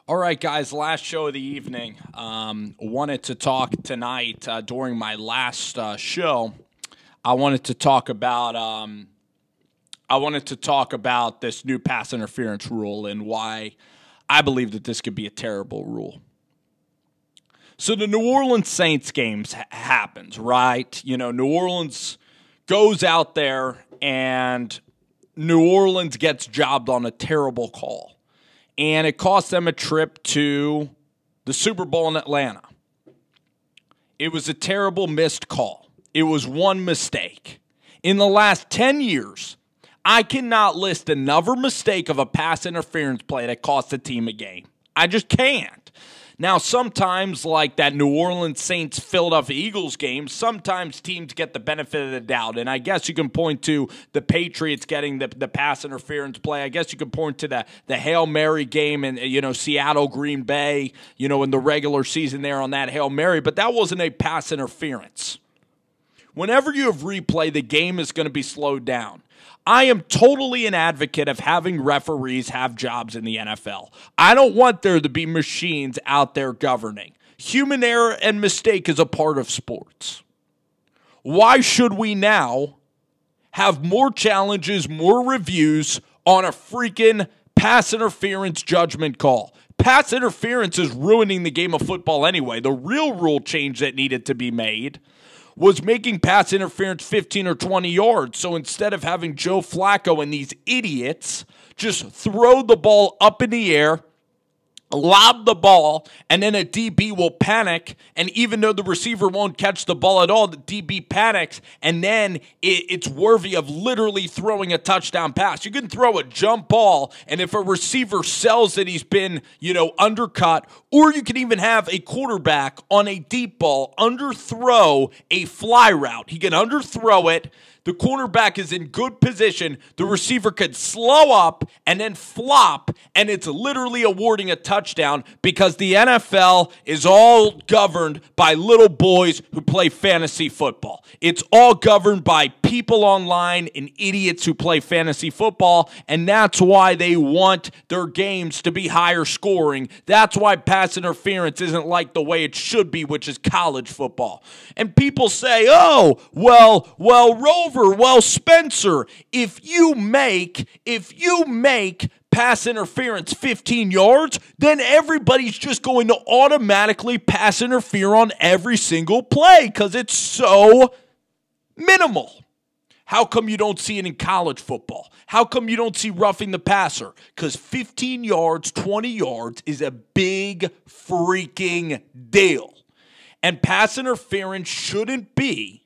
All right, guys, last show of the evening. Wanted to talk tonight during my last show. I wanted to talk about this new pass interference rule and why I believe that this could be a terrible rule. So the New Orleans Saints games happens, right? You know, New Orleans goes out there and New Orleans gets jobbed on a terrible call. And it cost them a trip to the Super Bowl in Atlanta. It was a terrible missed call. It was one mistake. In the last 10 years, I cannot list another mistake of a pass interference play that cost the team a game. I just can't. Now, sometimes, like that New Orleans Saints-Philadelphia Eagles game, sometimes teams get the benefit of the doubt. And I guess you can point to the Patriots getting the pass interference play. I guess you can point to the Hail Mary game and, Seattle, Green Bay, in the regular season there on that Hail Mary. But that wasn't a pass interference. Whenever you have replay, the game is going to be slowed down. I am totally an advocate of having referees have jobs in the NFL. I don't want there to be machines out there governing. Human error and mistake is a part of sports. Why should we now have more challenges, more reviews on a freaking pass interference judgment call? Pass interference is ruining the game of football anyway. The real rule change that needed to be made was making pass interference 15 or 20 yards. So instead of having Joe Flacco and these idiots just throw the ball up in the air, lob the ball, and then a DB will panic, and even though the receiver won't catch the ball at all, the DB panics, and then it's worthy of literally throwing a touchdown pass. You can throw a jump ball, and if a receiver sells that he's been, undercut, or you can even have a quarterback on a deep ball underthrow a fly route. He can underthrow it. The cornerback is in good position. The receiver could slow up and then flop, and it's literally awarding a touchdown because the NFL is all governed by little boys who play fantasy football. It's all governed by people online and idiots who play fantasy football, and that's why they want their games to be higher scoring. That's why pass interference isn't like the way it should be, which is college football. And people say, Spencer, if you make pass interference 15 yards, then everybody's just going to automatically pass interfere on every single play because it's so minimal. How come you don't see it in college football? How come you don't see roughing the passer? Because 15 yards, 20 yards is a big freaking deal. And pass interference shouldn't be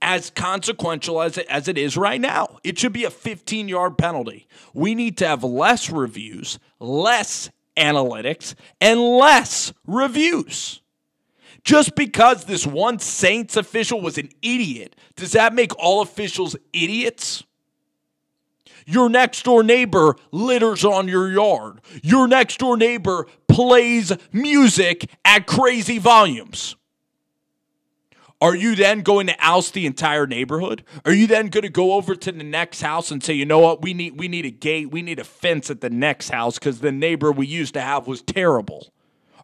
as consequential as it is right now. It should be a 15-yard penalty. We need to have less reviews, less analytics, and less reviews. Just because this one Saints official was an idiot, does that make all officials idiots? Your next-door neighbor litters on your yard. Your next-door neighbor plays music at crazy volumes. Are you then going to oust the entire neighborhood? Are you then going to go over to the next house and say, you know what, we need a gate, we need a fence at the next house because the neighbor we used to have was terrible?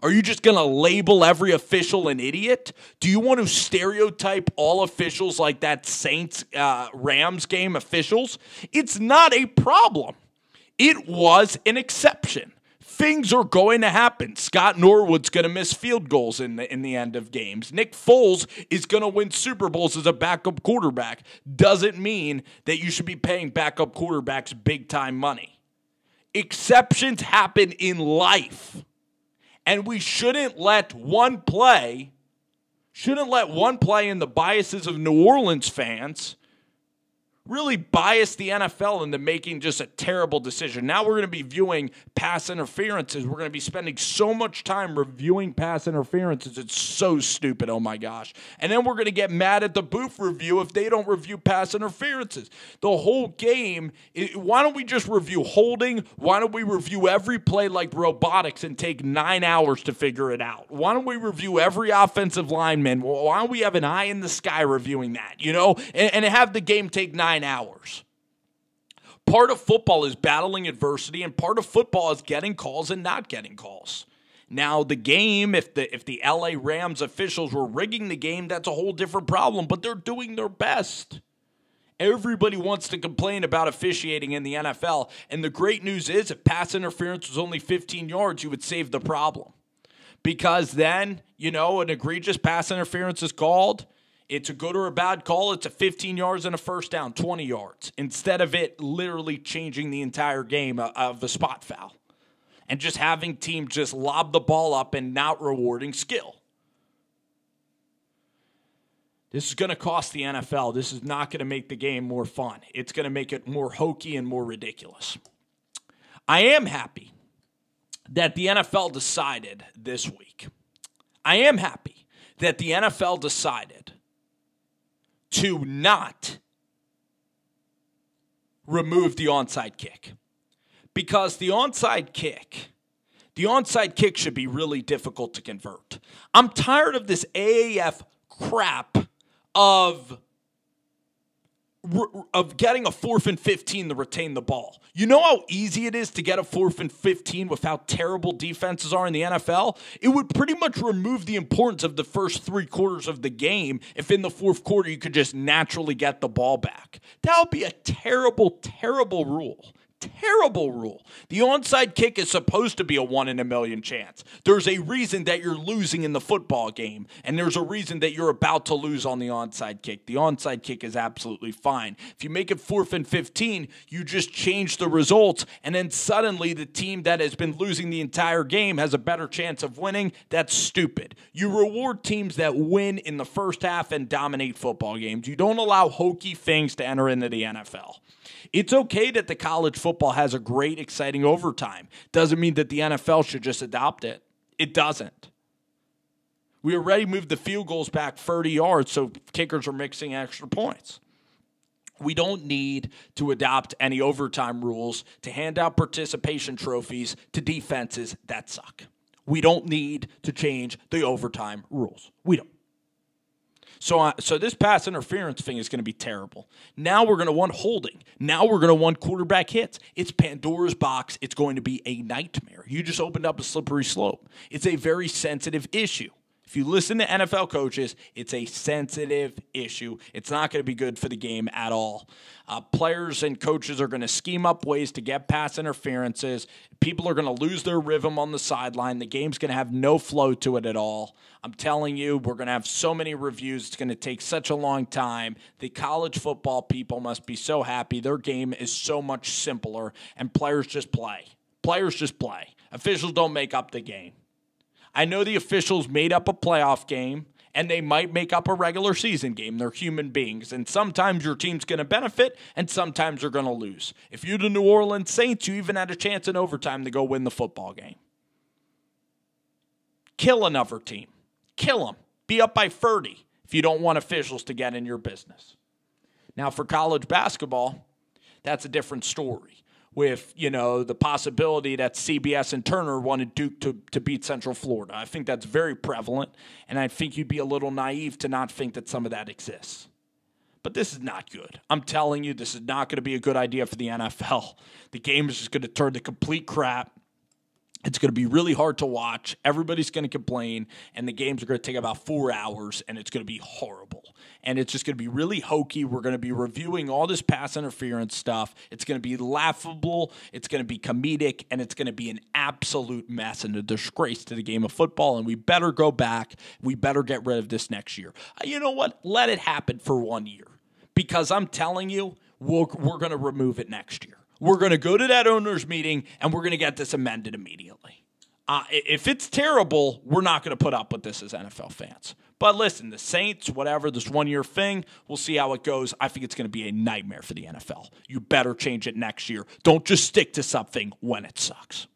Are you just going to label every official an idiot? Do you want to stereotype all officials like that Saints-Rams game officials? It's not a problem. It was an exception. Things are going to happen. Scott Norwood's going to miss field goals in the end of games. Nick Foles is going to win Super Bowls as a backup quarterback. Doesn't mean that you should be paying backup quarterbacks big-time money. Exceptions happen in life. And we shouldn't let one play in the biases of New Orleans fans really bias the NFL into making just a terrible decision. Now we're going to be viewing pass interferences. We're going to be spending so much time reviewing pass interferences. It's so stupid, oh my gosh. And then we're going to get mad at the booth review if they don't review pass interferences. The whole game, why don't we just review holding? Why don't we review every play like robotics and take 9 hours to figure it out? Why don't we review every offensive lineman? Why don't we have an eye in the sky reviewing that, and have the game take 9 hours? Part of football is battling adversity, and part of football is getting calls and not getting calls. Now, the game, if the LA Rams officials were rigging the game, that's a whole different problem, but they're doing their best. Everybody wants to complain about officiating in the NFL, and the great news is if pass interference was only 15 yards, you would save the problem. Because then, an egregious pass interference is called. It's a good or a bad call. It's a 15 yards and a first down, 20 yards, instead of it literally changing the entire game of a spot foul. And just having teams just lob the ball up and not rewarding skill. This is going to cost the NFL. This is not going to make the game more fun. It's going to make it more hokey and more ridiculous. I am happy that the NFL decided this week. I am happy that the NFL decided to not remove the onside kick. Because the onside kick should be really difficult to convert. I'm tired of this AAF crap of getting a 4th and 15 to retain the ball. You know how easy it is to get a 4th and 15 with how terrible defenses are in the NFL? It would pretty much remove the importance of the first 3 quarters of the game if in the 4th quarter you could just naturally get the ball back. That would be a terrible, terrible rule. Terrible rule. The onside kick is supposed to be a 1 in a million chance. There's a reason that you're losing in the football game, and there's a reason that you're about to lose on the onside kick. The onside kick is absolutely fine. If you make it 4th and 15, you just change the results, and then suddenly the team that has been losing the entire game has a better chance of winning. That's stupid. You reward teams that win in the first half and dominate football games. You don't allow hokey things to enter into the NFL. It's okay that the college football has a great, exciting overtime. Doesn't mean that the NFL should just adopt it. It doesn't. We already moved the field goals back 30 yards, so kickers are mixing extra points. We don't need to adopt any overtime rules to hand out participation trophies to defenses that suck. We don't need to change the overtime rules. We don't. So this pass interference thing is going to be terrible. Now we're going to want holding. Now we're going to want quarterback hits. It's Pandora's box. It's going to be a nightmare. You just opened up a slippery slope. It's a very sensitive issue. If you listen to NFL coaches, it's a sensitive issue. It's not going to be good for the game at all. Players and coaches are going to scheme up ways to get pass interferences. People are going to lose their rhythm on the sideline. The game's going to have no flow to it at all. I'm telling you, we're going to have so many reviews. It's going to take such a long time. The college football people must be so happy. Their game is so much simpler, and players just play. Players just play. Officials don't make up the game. I know the officials made up a playoff game, and they might make up a regular season game. They're human beings, and sometimes your team's going to benefit, and sometimes they're going to lose. If you're the New Orleans Saints, you even had a chance in overtime to go win the football game. Kill another team. Kill them. Be up by 30 if you don't want officials to get in your business. Now, for college basketball, that's a different story. With, the possibility that CBS and Turner wanted Duke to beat Central Florida. I think that's very prevalent, and I think you'd be a little naive to not think that some of that exists. But this is not good. I'm telling you, this is not going to be a good idea for the NFL. The game is just going to turn to complete crap. It's going to be really hard to watch. Everybody's going to complain, and the games are going to take about 4 hours, and it's going to be horrible. And it's just going to be really hokey. We're going to be reviewing all this pass interference stuff. It's going to be laughable. It's going to be comedic, and it's going to be an absolute mess and a disgrace to the game of football, and we better go back. We better get rid of this next year. You know what? Let it happen for 1 year, because I'm telling you, we're going to remove it next year. We're going to go to that owners meeting, and we're going to get this amended immediately. If it's terrible, we're not going to put up with this as NFL fans. But listen, the Saints, whatever, this 1 year thing, we'll see how it goes. I think it's going to be a nightmare for the NFL. You better change it next year. Don't just stick to something when it sucks.